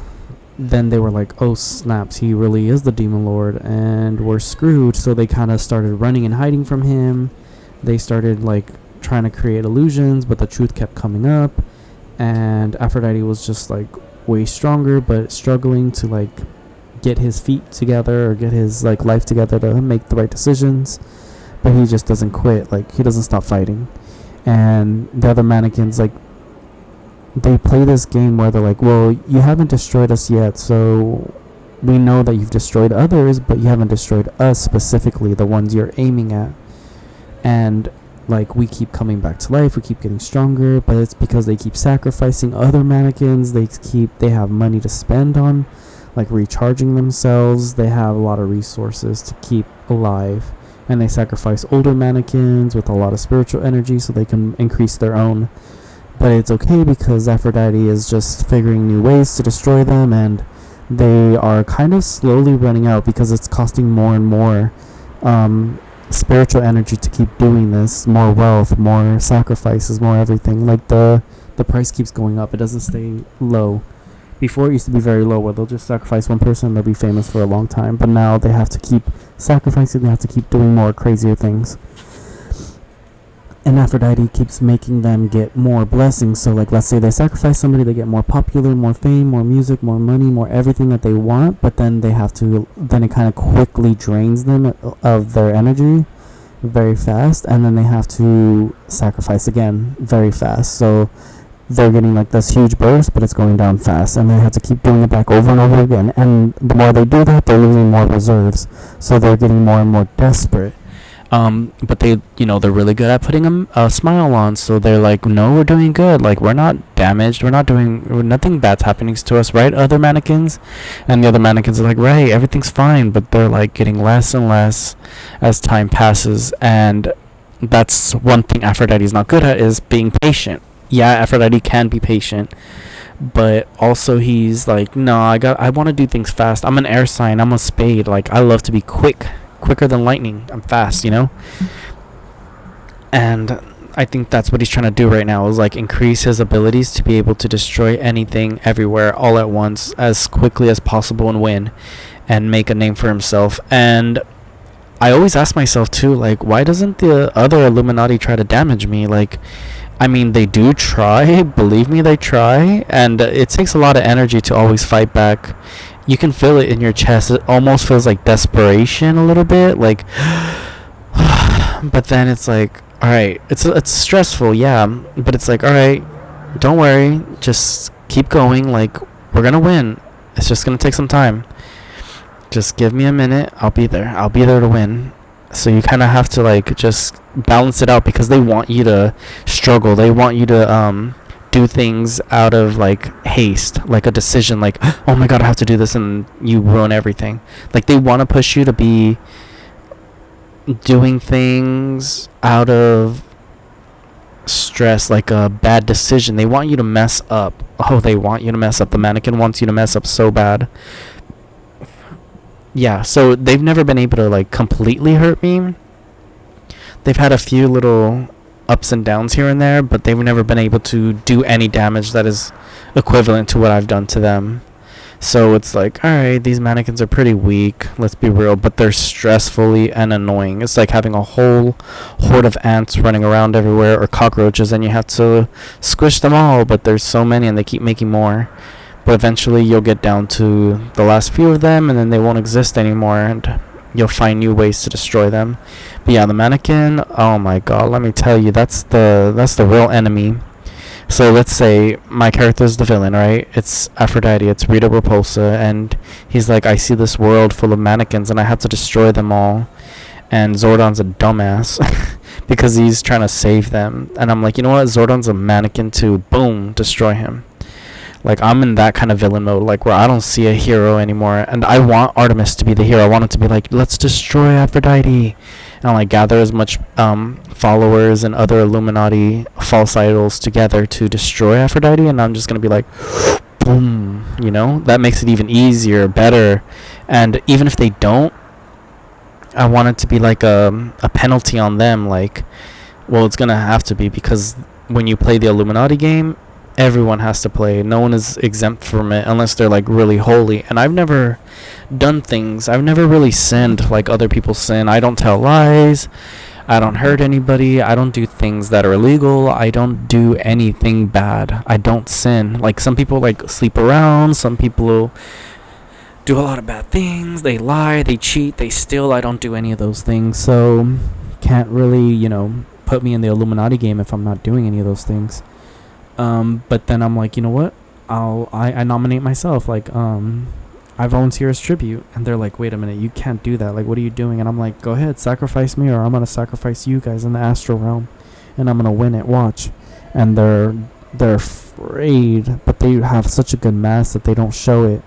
then they were like, oh snaps, he really is the demon lord and we're screwed. So they kind of started running and hiding from him. They started trying to create illusions, but the truth kept coming up, and Aphrodite was just way stronger but struggling to get his feet together or get his life together to make the right decisions. But he just doesn't quit. He doesn't stop fighting. And the other mannequins they play this game where they're like, well, you haven't destroyed us yet, so we know that you've destroyed others, but you haven't destroyed us specifically, the ones you're aiming at. And we keep coming back to life, we keep getting stronger, but it's because they keep sacrificing other mannequins. They have money to spend on recharging themselves. They have a lot of resources to keep alive, and they sacrifice older mannequins with a lot of spiritual energy so they can increase their own. But it's okay because Aphrodite is just figuring new ways to destroy them, and they are kind of slowly running out because it's costing more and more spiritual energy to keep doing this. More wealth, more sacrifices, more everything. The price keeps going up. It doesn't stay low. Before it used to be very low where they'll just sacrifice one person and they'll be famous for a long time. But now they have to keep sacrificing. They have to keep doing more crazier things. And Aphrodite keeps making them get more blessings. So let's say they sacrifice somebody, they get more popular, more fame, more music, more money, more everything that they want. But then then it kind of quickly drains them of their energy very fast. And then they have to sacrifice again very fast. So they're getting this huge burst, but it's going down fast. And they have to keep doing it back over and over again. And the more they do that, they're losing more reserves. So they're getting more and more desperate. But they're really good at putting a smile on. So they're like, no, we're doing good. We're not damaged. Nothing bad's happening to us, right? Other mannequins. And the other mannequins are like, right, everything's fine. But they're getting less and less as time passes. And that's one thing Aphrodite's not good at, is being patient. Yeah, Aphrodite can be patient. But also he's no, I want to do things fast. I'm an air sign. I'm a spade. I love to be quicker than lightning. I'm fast, And I think that's what he's trying to do right now, is increase his abilities to be able to destroy anything everywhere all at once as quickly as possible and win and make a name for himself. And I always ask myself too, why doesn't the other Illuminati try to damage me? They do try, believe me, they try, and it takes a lot of energy to always fight back. You can feel it in your chest. It almost feels like desperation a little bit, but then it's alright, it's stressful, yeah, but it's alright, don't worry, just keep going, we're gonna win. It's just gonna take some time. Just give me a minute, I'll be there to win. So you kind of have to just balance it out, because they want you to struggle. They want you to do things out of haste, a decision, oh my god, I have to do this, and you ruin everything. They want to push you to be doing things out of stress, a bad decision. They want you to mess up. They want you to mess up. The mannequin wants you to mess up so bad. Yeah, so they've never been able to completely hurt me. They've had a few little ups and downs here and there, but they've never been able to do any damage that is equivalent to what I've done to them. So it's alright, these mannequins are pretty weak, let's be real, but they're stressfully and annoying. It's having a whole horde of ants running around everywhere, or cockroaches, and you have to squish them all, but there's so many and they keep making more. But eventually you'll get down to the last few of them, and then they won't exist anymore, and you'll find new ways to destroy them. But yeah, the mannequin, oh my god, let me tell you, that's the real enemy. So let's say my character's the villain, right? It's Aphrodite, it's Rita Repulsa, and he's I see this world full of mannequins and I have to destroy them all. and Zordon's a dumbass because he's trying to save them. And I'm like, you know what? Zordon's a mannequin to boom, destroy him. Like, I'm in that kind of villain mode, like, where I don't see a hero anymore. And I want Artemis to be the hero. I want it to be like, let's destroy Aphrodite. And, like, gather as much followers and other Illuminati false idols together to destroy Aphrodite. And I'm just going to be like, boom, you know? That makes it even easier, better. And even if they don't, I want it to be like a penalty on them. Like, well, it's going to have to be, because when you play the Illuminati game, everyone has to play. No one is exempt from it unless they're like really holy. And I've never done things, I've never really sinned like other people sin. I don't tell lies, I don't hurt anybody, I don't do things that are illegal, I don't do anything bad, I don't sin. Like, some people like sleep around, some people do a lot of bad things, they lie, they cheat, they steal. I don't do any of those things, so can't really, put me in the Illuminati game if I'm not doing any of those things. But then I'm like, you know what? I nominate myself. Like, I volunteer as tribute. And they're like, wait a minute, you can't do that. Like, what are you doing? And I'm like, go ahead, sacrifice me, or I'm gonna sacrifice you guys in the astral realm, and I'm gonna win it. Watch. And they're afraid, but they have such a good mask that they don't show it.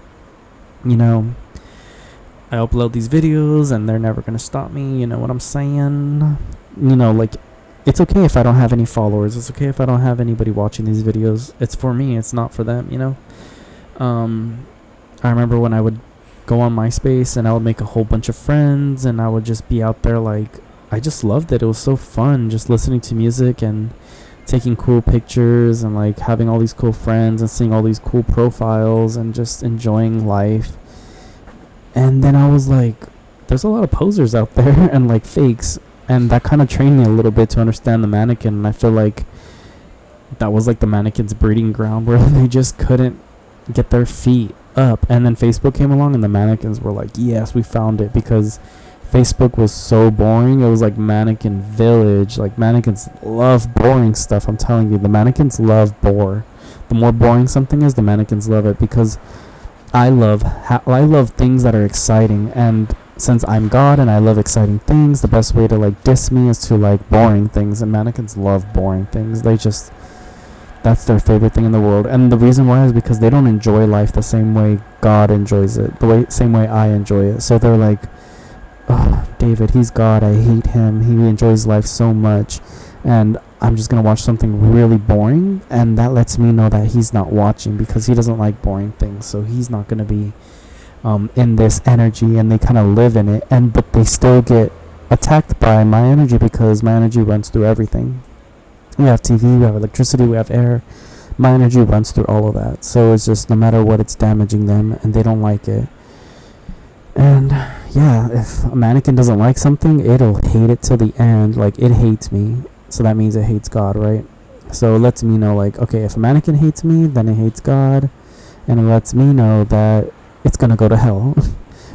I upload these videos, and they're never gonna stop me. You know what I'm saying? Like, it's okay if I don't have any followers. It's okay if I don't have anybody watching these videos. It's for me. It's not for them, I remember when I would go on MySpace and I would make a whole bunch of friends, and I would just be out there like, I just loved it. It was so fun just listening to music and taking cool pictures and like having all these cool friends and seeing all these cool profiles and just enjoying life. And then I was like, there's a lot of posers out there and like fakes. And that kind of trained me a little bit to understand the mannequin. And I feel like that was like the mannequin's breeding ground, where they just couldn't get their feet up. And then Facebook came along, and the mannequins were like, yes, we found it. Because Facebook was so boring. It was like Mannequin Village. Like, mannequins love boring stuff. I'm telling you, the mannequins love bore. The more boring something is, the mannequins love it. Because I love things that are exciting. And since I'm God and I love exciting things, the best way to like diss me is to like boring things. And mannequins love boring things. That's their favorite thing in the world. And the reason why is because they don't enjoy life the same way God enjoys it, same way I enjoy it. So they're like, oh, David, he's God, I hate him, he enjoys life so much, and I'm just gonna watch something really boring. And that lets me know that he's not watching, because he doesn't like boring things. So he's not gonna be in this energy. And they kind of live in it, but they still get attacked by my energy, because my energy runs through everything. We have TV, we have electricity, we have air. My energy runs through all of that. So it's just, no matter what, it's damaging them, and they don't like it. And yeah, if a mannequin doesn't like something, it'll hate it till the end. Like, it hates me, so that means it hates God, right? So it lets me know, like, okay, if a mannequin hates me, then it hates God. And it lets me know that it's gonna go to hell.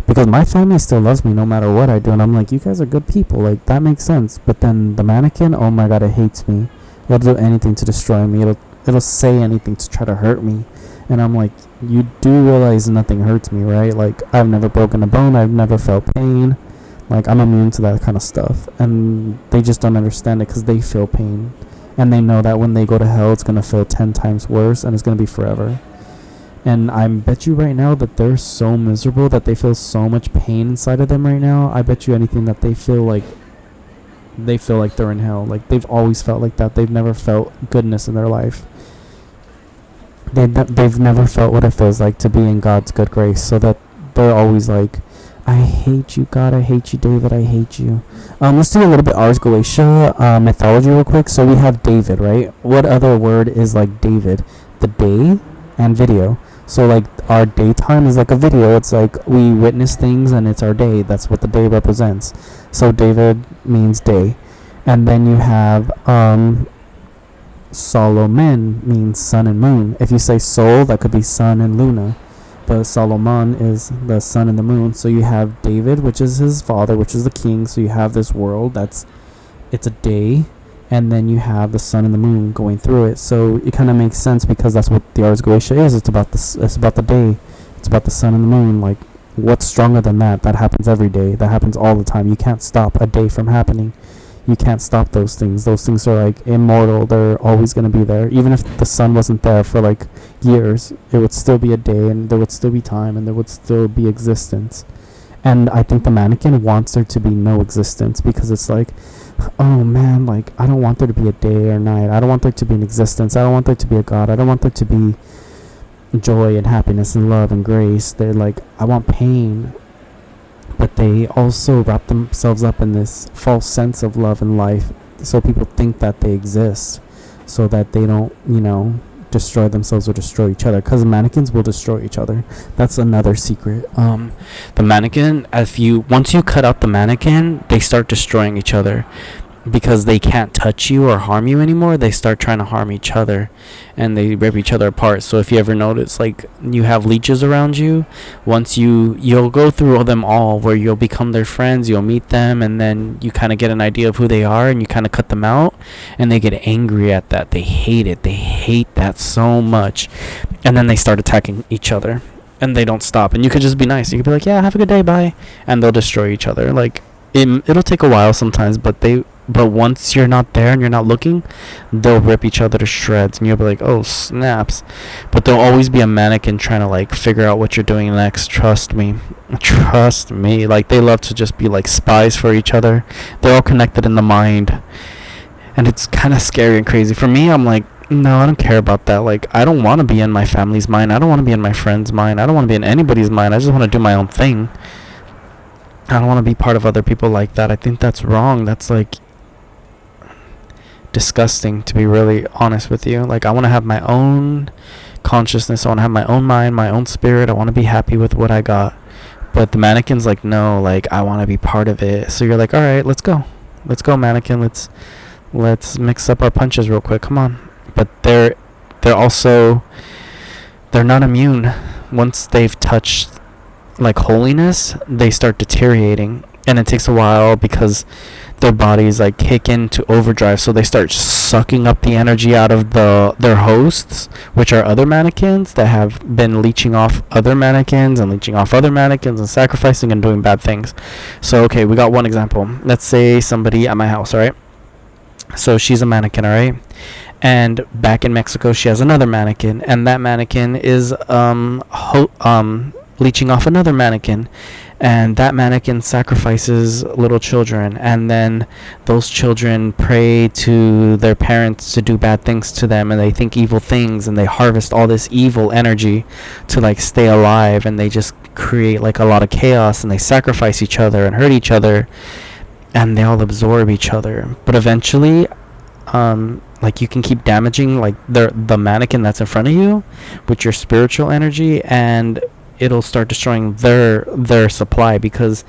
Because my family still loves me no matter what I do. And I'm like, you guys are good people, like, that makes sense. But then the mannequin, oh my God, it hates me. It'll do anything to destroy me. It'll say anything to try to hurt me. And I'm like, you do realize nothing hurts me, right? Like, I've never broken a bone, I've never felt pain. Like, I'm immune to that kind of stuff. And they just don't understand it, because they feel pain. And they know that when they go to hell, it's going to feel 10 times worse, and it's going to be forever. And I bet you right now that they're so miserable, that they feel so much pain inside of them right now. I bet you anything that they feel like they're in hell. Like, they've always felt like that. They've never felt goodness in their life. They've never felt what it feels like to be in God's good grace. So that they're always like, I hate you, God, I hate you, David, I hate you. Let's do a little bit Ars Goetia mythology real quick. So we have David, right? What other word is like David? The day and video. So like, our daytime is like a video. It's like we witness things, and it's our day. That's what the day represents. So David means day. And then you have Solomon means sun and moon. If you say Sol, that could be sun and Luna. But Solomon is the sun and the moon. So you have David, which is his father, which is the king. So you have this world it's a day. And then you have the sun and the moon going through it. So it kind of makes sense, because that's what the Ars Goetia is. It's about the day. It's about the sun and the moon. Like, What's stronger than that? That happens every day. That happens all the time. You can't stop a day from happening. You can't stop those things. Those things are like immortal. They're always going to be there. Even if the sun wasn't there for like years, it would still be a day, and there would still be time, and there would still be existence. And I think the mannequin wants there to be no existence, because it's like, oh man, like, I don't want there to be a day or night. I don't want there to be an existence. I don't want there to be a God. I don't want there to be joy and happiness and love and grace. They're like, I want pain. But they also wrap themselves up in this false sense of love and life, so people think that they exist, so that they don't, destroy themselves or destroy each other, because mannequins will destroy each other. That's another secret. The mannequin, once you cut out the mannequin, they start destroying each other, because they can't touch you or harm you anymore. They start trying to harm each other, and they rip each other apart. So if you ever notice, like, you have leeches around you, once you'll go through them all, where you'll become their friends, you'll meet them, and then you kind of get an idea of who they are, and you kind of cut them out, and they get angry at that. They hate it. They hate that so much, and then they start attacking each other, and they don't stop. And you could just be nice. You could be like, yeah, have a good day, bye, and they'll destroy each other. Like, it'll take a while sometimes, but once you're not there and you're not looking, they'll rip each other to shreds, and you'll be like, oh snaps. But there'll always be a mannequin trying to like figure out what you're doing next. Trust me. Like, they love to just be like spies for each other. They're all connected in the mind, and it's kind of scary and crazy. For me, I'm like, no, I don't care about that. Like, I don't want to be in my family's mind. I don't want to be in my friend's mind. I don't want to be in anybody's mind. I just want to do my own thing. I don't want to be part of other people like that. I think that's wrong. That's like disgusting, to be really honest with you. Like, I want to have my own consciousness. I want to have my own mind, my own spirit. I want to be happy with what I got. But the mannequin's like, no, like, I want to be part of it. So you're like, all right, let's go, mannequin. Let's mix up our punches real quick. Come on. But they're not immune. Once they've touched like holiness, they start deteriorating, and it takes a while, because their bodies like kick into overdrive, so they start sucking up the energy out of their hosts, which are other mannequins that have been leeching off other mannequins and sacrificing and doing bad things. So okay, we got one example. Let's say somebody at my house, all right? So she's a mannequin, all right? And back in Mexico, she has another mannequin, and that mannequin is leeching off another mannequin, and that mannequin sacrifices little children, and then those children pray to their parents to do bad things to them, and they think evil things, and they harvest all this evil energy to like stay alive, and they just create like a lot of chaos, and they sacrifice each other and hurt each other, and they all absorb each other. But eventually, like, you can keep damaging like the mannequin that's in front of you with your spiritual energy, and it'll start destroying their supply, because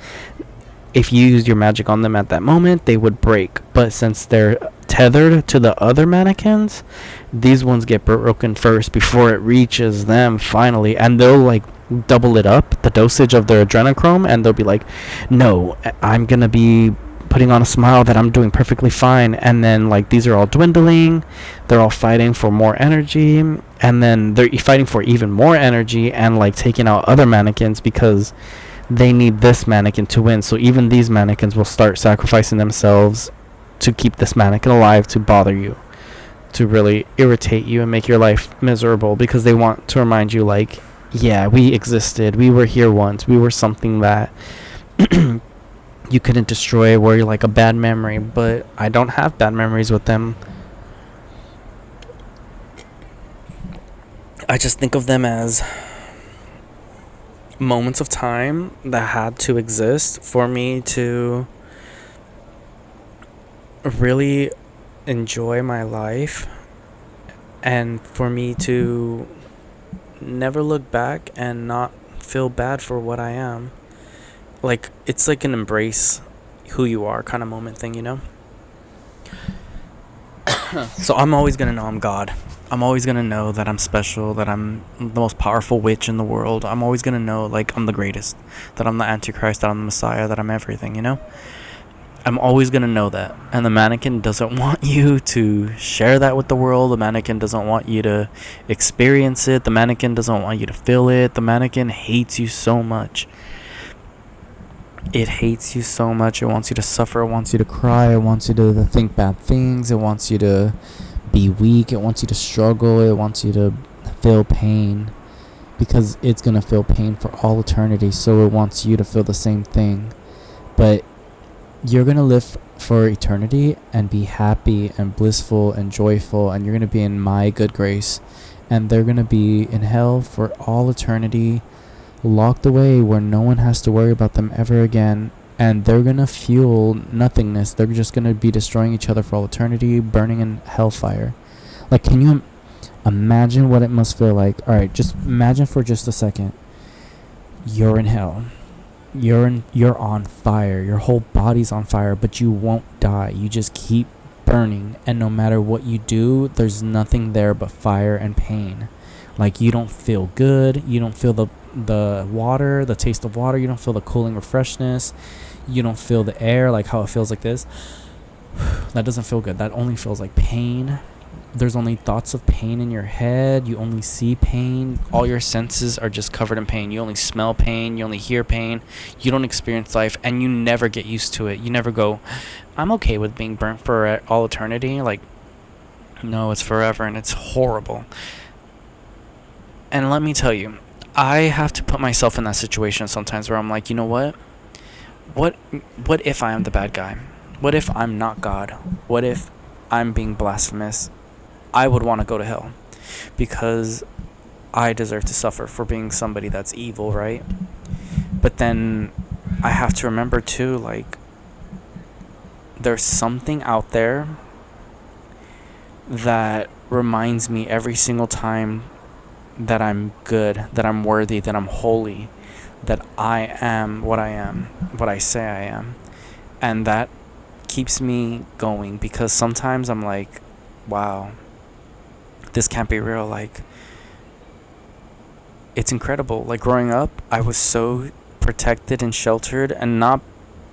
if you used your magic on them at that moment, they would break. But since they're tethered to the other mannequins, these ones get broken first before it reaches them finally, and they'll like double it up, the dosage of their adrenochrome, and they'll be like, no, I'm gonna be putting on a smile that I'm doing perfectly fine. And then like these are all dwindling, they're all fighting for more energy, and then they're fighting for even more energy, and like taking out other mannequins because they need this mannequin to win. So even these mannequins will start sacrificing themselves to keep this mannequin alive, to bother you, to really irritate you and make your life miserable, because they want to remind you like, yeah, we existed, we were here once, we were something that you couldn't destroy, where you're like a bad memory. But I don't have bad memories with them. I just think of them as moments of time that had to exist for me to really enjoy my life, and for me to never look back and not feel bad for what I am. Like, it's like an embrace who you are kind of moment thing, you know? So I'm always going to know I'm God. I'm always going to know that I'm special, that I'm the most powerful witch in the world. I'm always going to know, like, I'm the greatest, that I'm the Antichrist, that I'm the Messiah, that I'm everything, you know? I'm always going to know that. And the mannequin doesn't want you to share that with the world. The mannequin doesn't want you to experience it. The mannequin doesn't want you to feel it. The mannequin hates you so much. It hates you so much. It wants you to suffer. It wants you to cry. It wants you to think bad things. It wants you to be weak. It wants you to struggle. It wants you to feel pain, because it's going to feel pain for all eternity. So it wants you to feel the same thing. But you're going to live for eternity and be happy and blissful and joyful, and you're going to be in my good grace. And they're going to be in hell for all eternity, locked away where no one has to worry about them ever again. And they're going to fuel nothingness. They're just going to be destroying each other for all eternity, burning in hellfire. Like, can you imagine what it must feel like? All right, just imagine for just a second. You're in hell. You're on fire. Your whole body's on fire, but you won't die. You just keep burning, and no matter what you do, there's nothing there but fire and pain. Like, you don't feel good. You don't feel the water, the taste of water. You don't feel the cooling refreshness. You don't feel the air, like how it feels like this. That doesn't feel good. That only feels like pain. There's only thoughts of pain in your head. You only see pain. All your senses are just covered in pain. You only smell pain. You only hear pain. You don't experience life, and you never get used to it. You never go, I'm okay with being burnt for all eternity. Like, no, it's forever, and it's horrible. And let me tell you, I have to put myself in that situation sometimes where I'm like, you know what? What if I am the bad guy? What if I'm not God? What if I'm being blasphemous? I would want to go to hell because I deserve to suffer for being somebody that's evil, right? But then I have to remember too, like, there's something out there that reminds me every single time that I'm good, that I'm worthy, that I'm holy, that I am, what I say I am. And that keeps me going, because sometimes I'm like, wow, this can't be real. Like, it's incredible. Like, growing up, I was so protected and sheltered, and not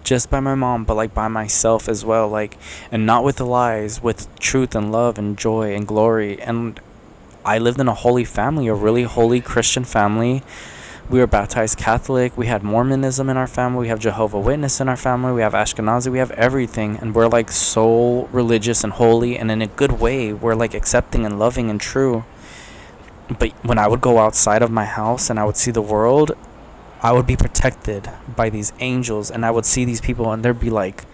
just by my mom, but like by myself as well. Like, and not with the lies, with truth and love and joy and glory. And I lived in a holy family, a really holy Christian family. We were baptized Catholic. We had Mormonism in our family. We have Jehovah's Witness in our family. We have Ashkenazi. We have everything. And we're like so religious and holy, and in a good way. We're like accepting and loving and true. But when I would go outside of my house and I would see the world, I would be protected by these angels. And I would see these people, and they'd be like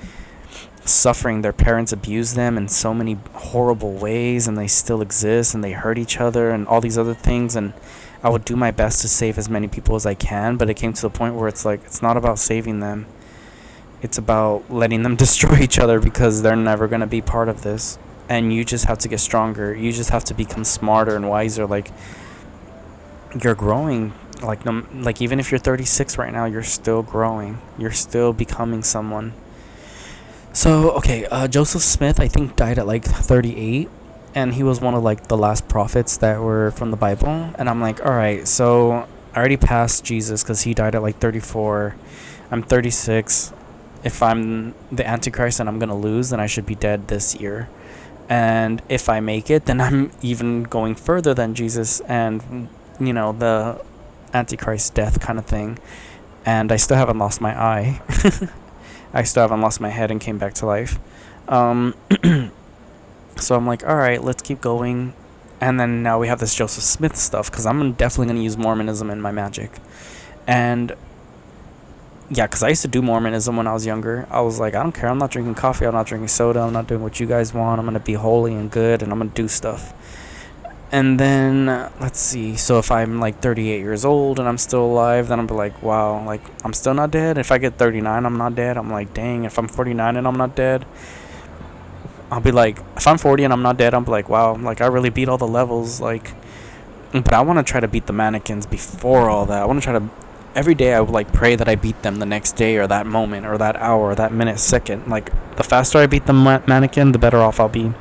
suffering. Their parents abused them in so many horrible ways, and they still exist, and they hurt each other and all these other things. And I would do my best to save as many people as I can, but it came to the point where it's like, it's not about saving them. It's about letting them destroy each other, because they're never going to be part of this. And you just have to get stronger. You just have to become smarter and wiser. Like, you're growing. Like, no, like even if you're 36 right now, you're still growing. You're still becoming someone. So, okay, Joseph Smith, I think, died at like 38. And he was one of like the last prophets that were from the Bible. And I'm like, all right, so I already passed Jesus because he died at like 34. I'm 36. If I'm the Antichrist and I'm going to lose, then I should be dead this year. And if I make it, then I'm even going further than Jesus and, you know, the Antichrist death kind of thing. And I still haven't lost my eye. I still haven't lost my head and came back to life. So I'm like, all right, let's keep going. And then now we have this Joseph Smith stuff, because I'm definitely going to use Mormonism in my magic. And yeah, because I used to do Mormonism when I was younger. I was like, I don't care. I'm not drinking coffee. I'm not drinking soda. I'm not doing what you guys want. I'm going to be holy and good, and I'm going to do stuff. And then, let's see. So if I'm like 38 years old and I'm still alive, then I'll be like, wow, like, I'm still not dead. If I get 39, I'm not dead. I'm like, dang, if I'm 49 and I'm not dead, I'll be like, if I'm 40 and I'm not dead, I'm like, wow, like, I really beat all the levels. Like, but I want to try to beat the mannequins before all that. I want to try to, every day I would like pray that I beat them the next day, or that moment, or that hour, or that minute, second. Like, the faster I beat the mannequin, the better off I'll be.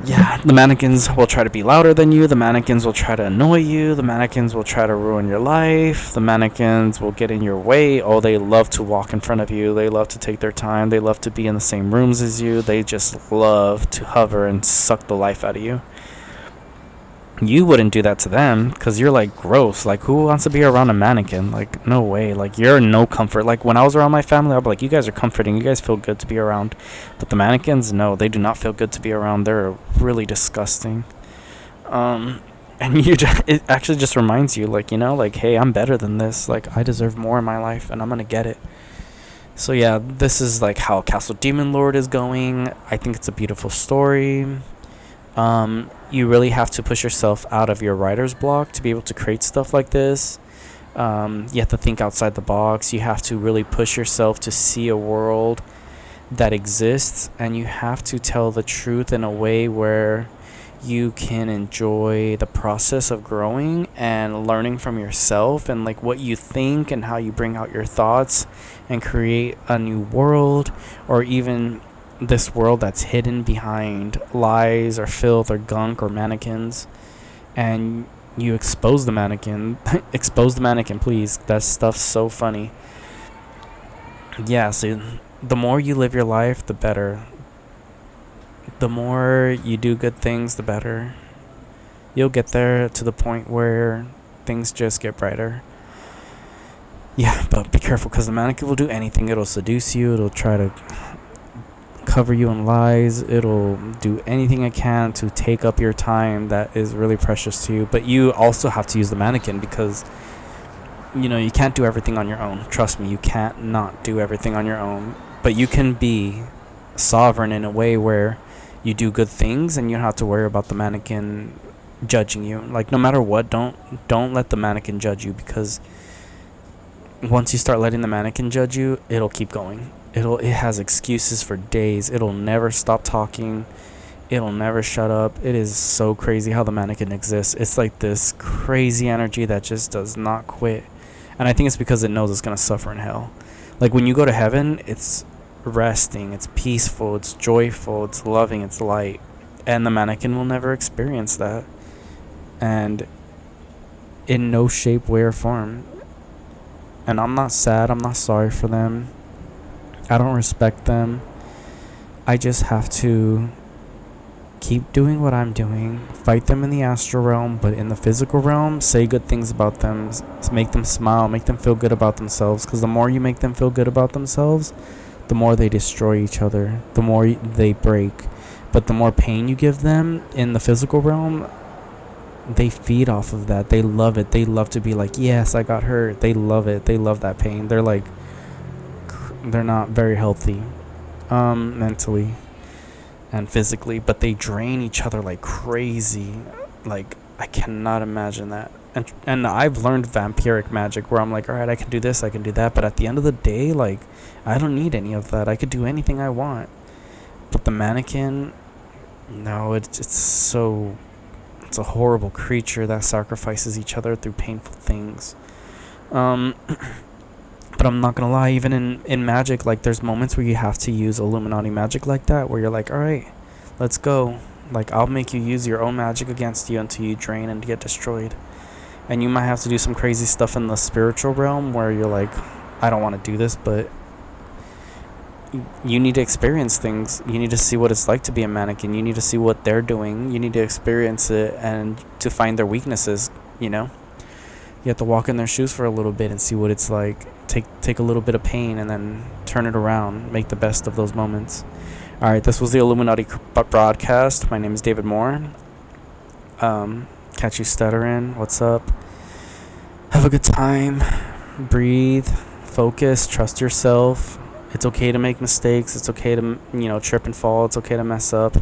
Yeah, the mannequins will try to be louder than you. The mannequins will try to annoy you. The mannequins will try to ruin your life. The mannequins will get in your way. Oh, they love to walk in front of you. They love to take their time. They love to be in the same rooms as you. They just love to hover and suck the life out of you. You wouldn't do that to them because you're like gross. Like, who wants to be around a mannequin? Like, no way. Like, you're no comfort. Like, when I was around my family, I'd be like, you guys are comforting. You guys feel good to be around. But the mannequins, no, they do not feel good to be around. They're really disgusting. And it actually just reminds you, like, like, hey, I'm better than this. Like, I deserve more in my life, and I'm gonna get it. So yeah, this is like how Castle Demon Lord is going. I think it's a beautiful story. You really have to push yourself out of your writer's block to be able to create stuff like this. You have to think outside the box. You have to really push yourself to see a world that exists, and you have to tell the truth in a way where you can enjoy the process of growing and learning from yourself and like what you think and how you bring out your thoughts and create a new world, or even this world that's hidden behind lies or filth or gunk or mannequins, and you expose the mannequin. Expose the mannequin, please. That stuff's so funny. Yeah, so the more you live your life, the better. The more you do good things, the better. You'll get there to the point where things just get brighter. Yeah, but be careful, because the mannequin will do anything. It'll seduce you. It'll try to cover you in lies. It'll do anything it can to take up your time that is really precious to you. But you also have to use the mannequin, because you can't do everything on your own. Trust me, you can't not do everything on your own. But you can be sovereign in a way where you do good things and you don't have to worry about the mannequin judging you. Like, no matter what, don't let the mannequin judge you, because once you start letting the mannequin judge you, it'll keep going. It has excuses for days. It'll never stop talking. It'll never shut up. It is so crazy how the mannequin exists. It's like this crazy energy that just does not quit. And I think it's because it knows it's going to suffer in hell. Like, when you go to heaven, it's resting, it's peaceful, it's joyful, it's loving, it's light. And the mannequin will never experience that. And in no shape, way, or form. And I'm not sad. I'm not sorry for them. I don't respect them. I just have to keep doing what I'm doing. Fight them in the astral realm, but in the physical realm, say good things about them. Make them smile. Make them feel good about themselves. Because the more you make them feel good about themselves, the more they destroy each other. The more they break. But the more pain you give them in the physical realm, they feed off of that. They love it. They love to be like, yes, I got hurt. They love it. They love that pain. They're like, they're not very healthy mentally and physically, but they drain each other like crazy. Like, I cannot imagine that. And I've learned vampiric magic where I'm like, all right, I can do this, I can do that, but at the end of the day, like, I don't need any of that. I could do anything I want. But the mannequin, no, it's a horrible creature that sacrifices each other through painful things. But I'm not gonna lie, even in magic, like, there's moments where you have to use Illuminati magic like that, where you're like, alright, let's go. Like, I'll make you use your own magic against you until you drain and get destroyed. And you might have to do some crazy stuff in the spiritual realm where you're like, I don't want to do this, but you need to experience things. You need to see what it's like to be a mannequin. You need to see what they're doing. You need to experience it and to find their weaknesses, You have to walk in their shoes for a little bit and see what it's like. Take a little bit of pain and then turn it around. Make the best of those moments. All right, this was the Illuminati Broadcast. My name is David Moore. Catch you stuttering. What's up? Have a good time. Breathe. Focus. Trust yourself. It's okay to make mistakes. It's okay to, trip and fall. It's okay to mess up.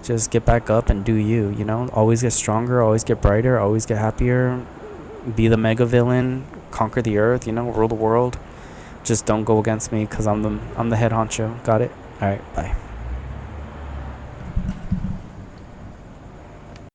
Just get back up and do you, Always get stronger. Always get brighter. Always get happier. Be the mega villain. Conquer the earth, rule the world. Just don't go against me, because I'm the head honcho. Got it? All right, bye.